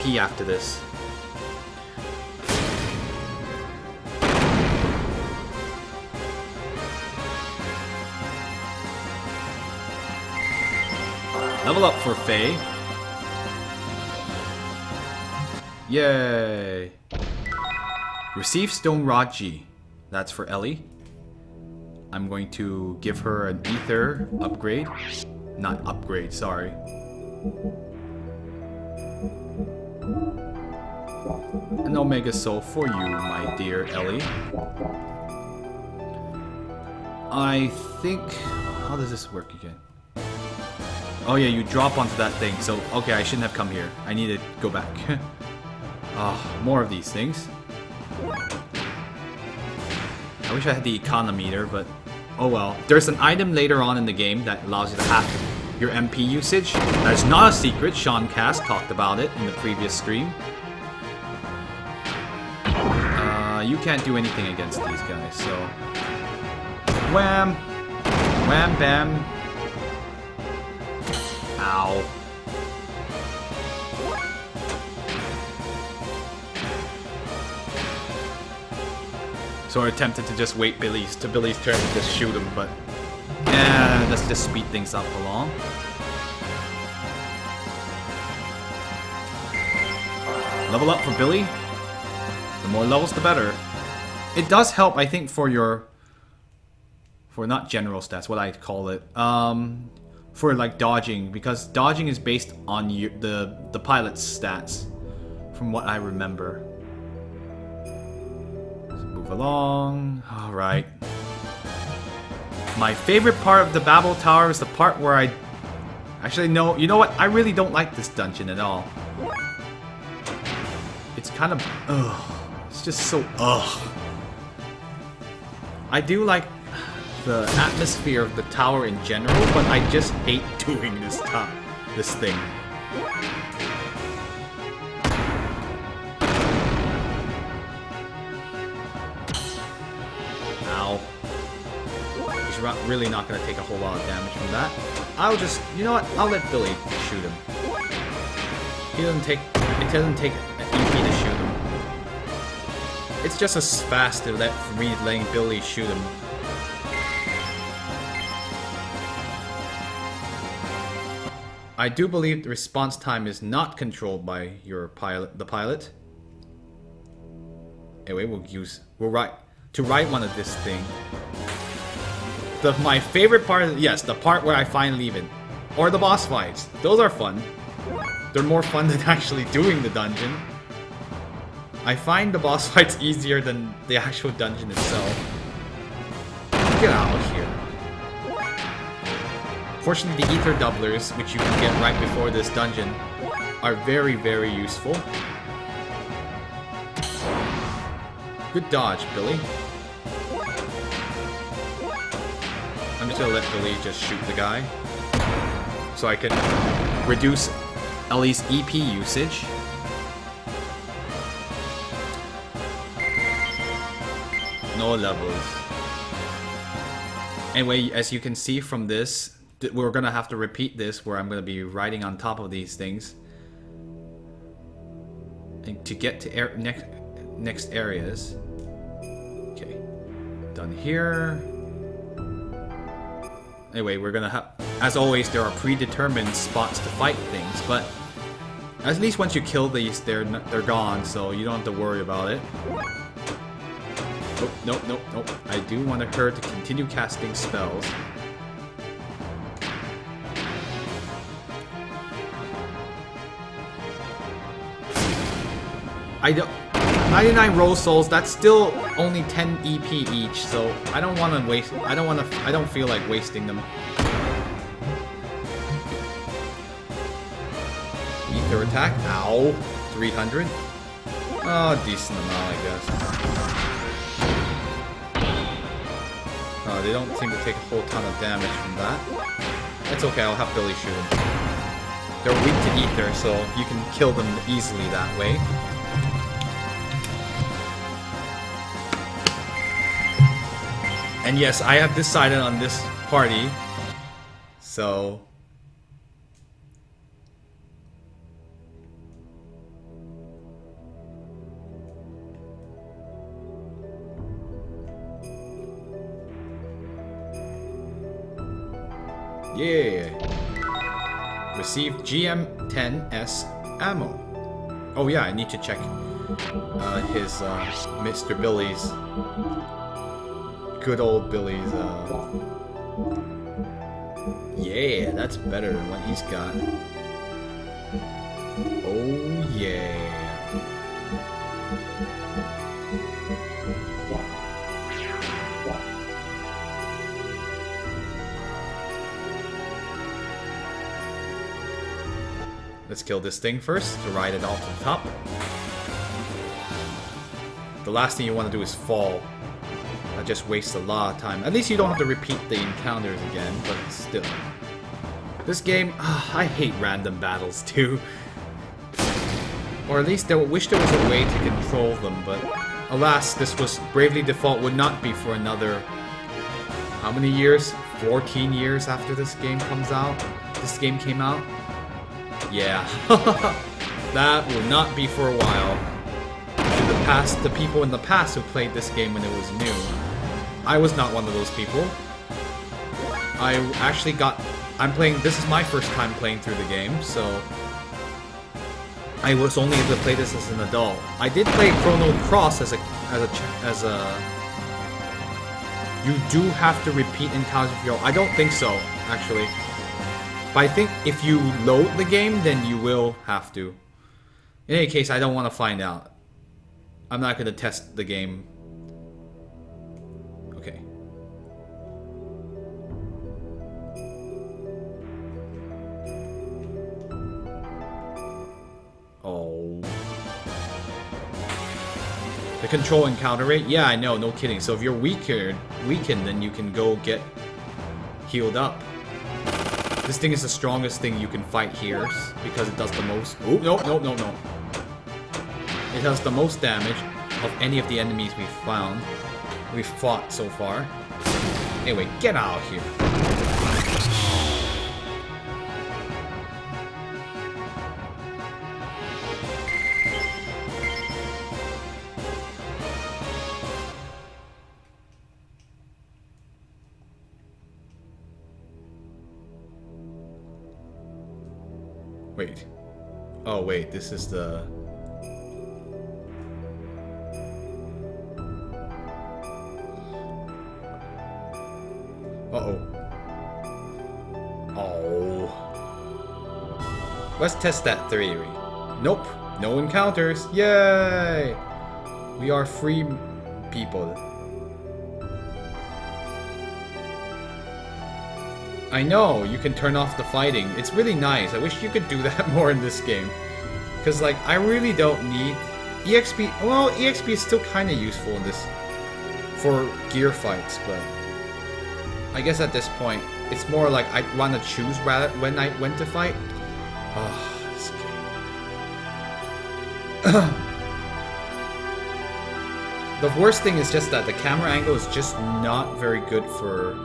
P after this. Level up for Faye. Yay! Receive Stone Raji. That's for Ellie. I'm going to give her an ether upgrade. Not upgrade, sorry. An Omega Soul for you, my dear Ellie. I think... How does this work again? Oh yeah, you drop onto that thing. So, okay, I shouldn't have come here. I need to go back. More of these things. I wish I had the econometer, but oh well. There's an item later on in the game that allows you to hack your MP usage. That's not a secret. Sean Cass talked about it in the previous stream. You can't do anything against these guys, so... Wham! Wham bam! Ow. So I attempted to just wait Billy's turn to just shoot him, but... Yeah, let's just speed things up along. Level up for Billy. The more levels, the better. It does help, I think, for your... For not general stats, what I call it. For like dodging, because dodging is based on the pilot's stats, from what I remember. Let's move along. All right. My favorite part of the Babel Tower is the part where I actually no. You know what? I really don't like this dungeon at all. It's kind of ugh. It's just so ugh. I do like the atmosphere of the tower in general, but I just hate doing this thing. Ow. He's really not going to take a whole lot of damage from that. I'll just, you know what? I'll let Billy shoot him. It doesn't take an EP to shoot him. It's just as fast to letting Billy shoot him. I do believe the response time is not controlled by your the pilot. Anyway, we'll write one of this thing. My favorite part is, yes, the part where I find Levin. Or the boss fights. Those are fun. They're more fun than actually doing the dungeon. I find the boss fights easier than the actual dungeon itself. Get out of here. Fortunately, the ether doublers, which you can get right before this dungeon, are very, very useful. Good dodge, Billy. I'm just gonna let Billy just shoot the guy, so I can reduce Ellie's EP usage. No levels. Anyway, as you can see from this, we're gonna have to repeat this, where I'm gonna be riding on top of these things, and to get to next areas. Okay, done here. Anyway, we're gonna have, as always, there are predetermined spots to fight things, but at least once you kill these, they're gone, so you don't have to worry about it. Oh, nope. I do want her to continue casting spells. I don't... 99 Rose Souls, that's still only 10 EP each, so I don't want to waste... I don't feel like wasting them. Ether attack? Ow. 300? Oh, decent amount, I guess. Oh, they don't seem to take a whole ton of damage from that. That's okay, I'll have Billy shoot them. They're weak to ether, so you can kill them easily that way. And yes, I have decided on this party, so... Yeah. Receive GM10S ammo. Oh yeah, I need to check his Mr. Billy's. Good old Billy's. Yeah, that's better than what he's got. Oh yeah. Let's kill this thing first to ride it off to the top. The last thing you want to do is fall. That just wastes a lot of time. At least you don't have to repeat the encounters again, but still. This game, I hate random battles too. Or at least I wish there was a way to control them, but alas, this was Bravely Default would not be for another, how many years? 14 years after this game comes out? This game came out? Yeah. That will not be for a while. In the past, the people in the past who played this game when it was new, I was not one of those people. I actually this is my first time playing through the game, so I was only able to play this as an adult. I did play Chrono Cross as a you do have to repeat encounters if you I don't think so, actually. But I think if you load the game, then you will have to. In any case, I don't want to find out. I'm not going to test the game. Okay. Oh. The control encounter rate? Yeah, I know, no kidding. So if you're weakened, then you can go get healed up. This thing is the strongest thing you can fight here because it does the most. Oh, no. It does the most damage of any of the enemies we've fought so far. Anyway, get out of here. Wait. Oh, wait, this is the... Uh-oh. Oh. Let's test that theory. Nope. No encounters. Yay! We are free people. I know, you can turn off the fighting. It's really nice. I wish you could do that more in this game. Because, like, I really don't need... EXP... Well, EXP is still kind of useful in this... for gear fights, but... I guess at this point, it's more like I want to choose when to fight. Oh, this game. The worst thing is just that the camera angle is just not very good for...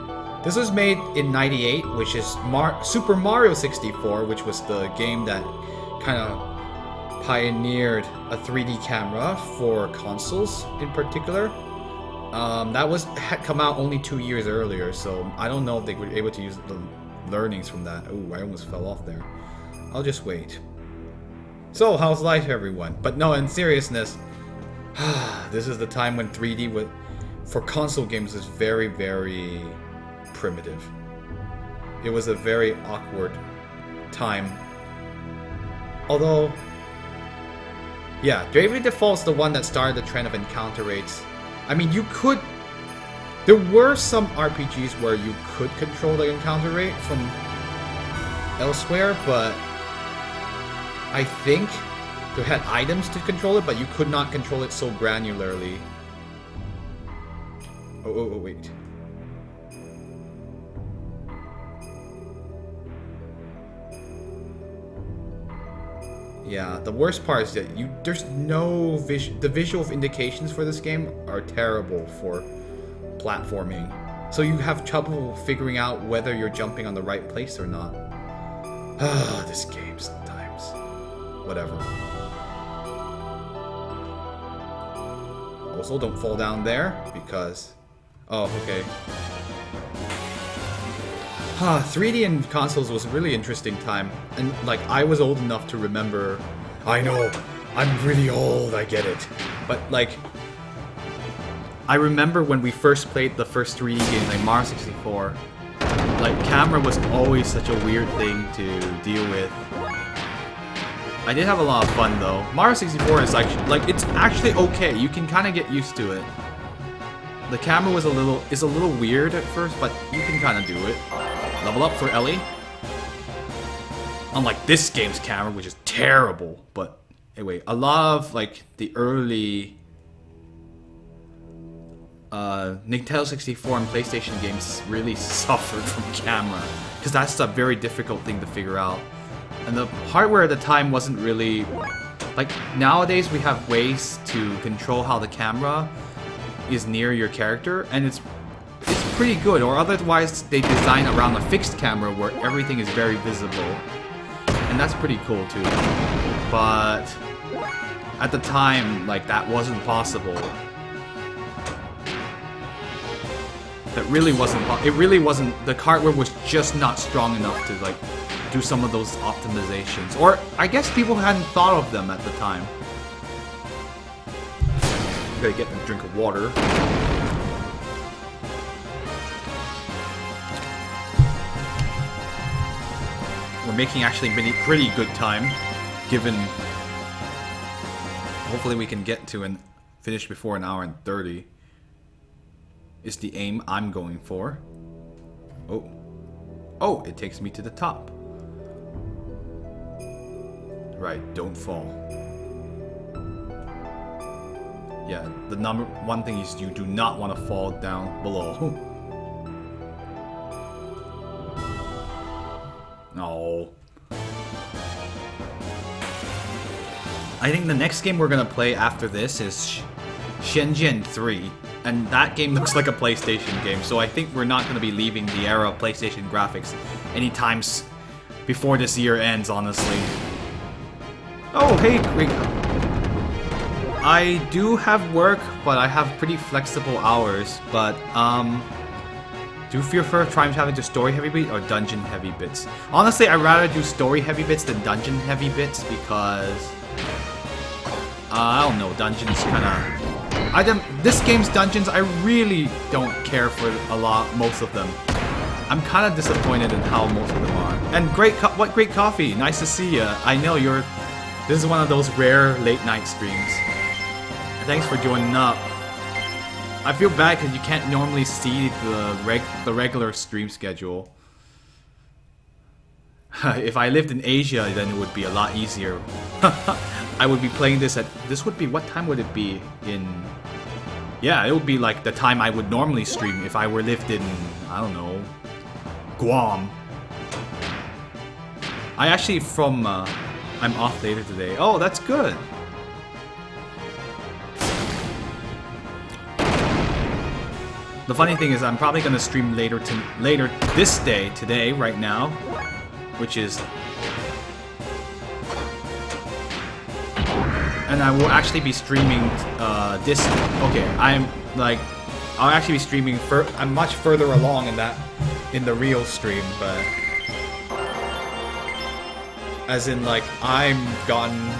This was made in '98, which is Super Mario 64, which was the game that kind of pioneered a 3D camera for consoles in particular. That had come out only 2 years earlier, so I don't know if they were able to use the learnings from that. Ooh, I almost fell off there. I'll just wait. So, how's life, everyone? But no, in seriousness, this is the time when 3D for console games is very, very primitive. It was a very awkward time. Although, yeah, Bravely Default's the one that started the trend of encounter rates. I mean, there were some RPGs where you could control the encounter rate from elsewhere, but I think they had items to control it, but you could not control it so granularly. Oh, wait. Yeah, the worst part is that there's no the visual indications for this game are terrible for platforming. So you have trouble figuring out whether you're jumping on the right place or not. This game sometimes. Whatever. Also, don't fall down there because... Oh, okay. 3D in consoles was a really interesting time, and like I was old enough to remember. I know, I'm really old, I get it, but like I remember when we first played the first 3D game, like Mario 64. Like camera was always such a weird thing to deal with. I did have a lot of fun though. Mario 64 is like it's actually okay. You can kind of get used to it. The camera was a little weird at first, but you can kind of do it. Level up for Ellie. Unlike this game's camera, which is terrible. But anyway, a lot of like the early Nintendo 64 and PlayStation games really suffered from camera, because that's a very difficult thing to figure out. And the hardware at the time wasn't really like nowadays. We have ways to control how the camera is near your character, and it's pretty good. Or otherwise they design around a fixed camera where everything is very visible, and that's pretty cool too. But at the time, like, that wasn't possible. That really wasn't. It really wasn't. The hardware was just not strong enough to like do some of those optimizations, or I guess people hadn't thought of them at the time. I'm gonna get a drink of water. We're making actually pretty good time, given. Hopefully we can get to and finish before 1 hour and 30. Is the aim I'm going for. Oh, it takes me to the top. Right, don't fall. Yeah, the number one thing is you do not want to fall down below. No. I think the next game we're gonna play after this is Xenogears 3. And that game looks like a PlayStation game, so I think we're not going to be leaving the era of PlayStation graphics anytime before this year ends, honestly. Oh, hey, great. I do have work, but I have pretty flexible hours, but, do you prefer trying to have it story heavy bits or dungeon heavy bits? Honestly, I'd rather do story heavy bits than dungeon heavy bits, because, I don't know, dungeons kinda... this game's dungeons, I really don't care for most of them. I'm kind of disappointed in how most of them are. And what great coffee! Nice to see you. I know this is one of those rare late night streams. Thanks for joining up. I feel bad because you can't normally see the regular stream schedule. If I lived in Asia, then it would be a lot easier. I would be playing this what time would it be in... Yeah, it would be like the time I would normally stream if I were lived in, I don't know, Guam. I actually I'm off later today. Oh, that's good. The funny thing is I'm probably going to stream later today, right now, which is... And I will actually be streaming this. Okay, I'll actually be streaming. I'm much further along in the real stream, but as in like I'm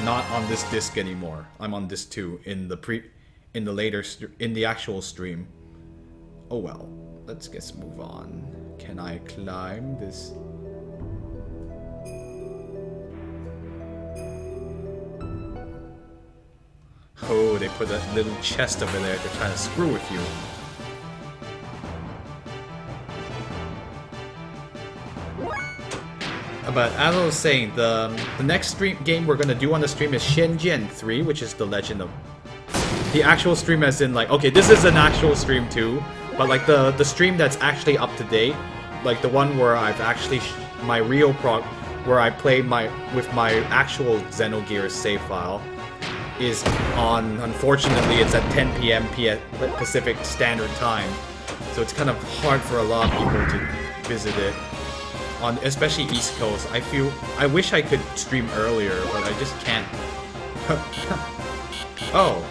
not on this disc anymore. I'm on disc 2 in the actual stream. Oh well, let's move on. Can I climb this? Oh, they put that little chest over there to try to screw with you. But as I was saying, the next game we're gonna do on the stream is Xenogears 3, which is the Legend of... The actual stream as in like, okay, this is an actual stream too, but like the stream that's actually up to date, like the one where I've actually my real where I play with my actual Xenogears save file, is on, unfortunately, it's at 10 p.m. Pacific Standard Time, so it's kind of hard for a lot of people to visit it, especially East Coast. I wish I could stream earlier, but I just can't. Oh,